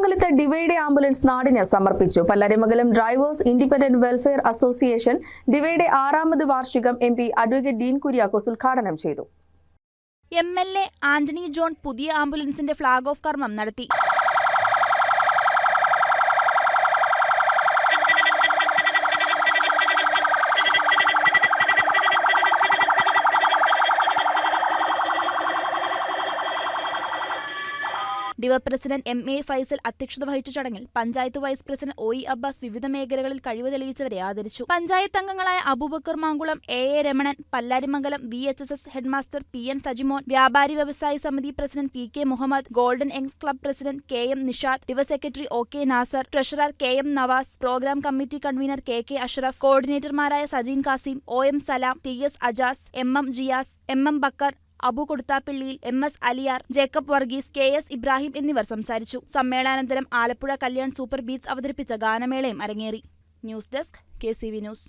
പല്ലാരിമംഗലത്തെ divide ambulance നാടിന് സമർപ്പിച്ചു. Pallarimangalam drivers independent welfare association ഡിവൈഡ് 6ാമത് വാർഷികം MP അഡ്വക്കേറ്റ് ഡീൻ കുര്യാക്കോസ് ഉദ്ഘാടനം ചെയ്തു. MLA ആന്റണി ജോൺ പുതിയ ആംബുലൻസിന്റെ ഫ്ളാഗ് ഓഫ് കർമ്മം നടത്തി. ഡിവ പ്രസിഡന്റ് MA ഫൈസൽ അധ്യക്ഷത വഹിച്ച ചടങ്ങിൽ panchayat vice president OE Abbas വിവിധ മേഖലകളിൽ കഴിവ് തെളിയിച്ചവരെ ആദരിച്ചു. പഞ്ചായത്ത് അംഗങ്ങളായ Aboobacker Mankulam, AA Ramanan, Pallarimangalam VHSS headmaster PN Sajimon, വ്യാപാരി വ്യവസായി സമിതി president PK Muhammad, golden youngs club president KM Nishad, ഡിവ secretary OK Nasar, treasurer KM Navas, programme committee convener KK Ashraf, കോർഡിനേറ്റർമാരായ Sajeen Kasim, OM Salam, TS Ajas, MM Jiyas, MM Bakkar, Abu കൊടുത്താപ്പിള്ളിയിൽ, MS അലിയാർ, ജേക്കബ് വർഗീസ്, KS ഇബ്രാഹിം എന്നിവർ സംസാരിച്ചു. സമ്മേളനാനന്തരം ആലപ്പുഴ കല്യാൺ സൂപ്പർ ബീറ്റ്സ് അവതരിപ്പിച്ച ഗാനമേളയും അരങ്ങേറി. News desk KCV news.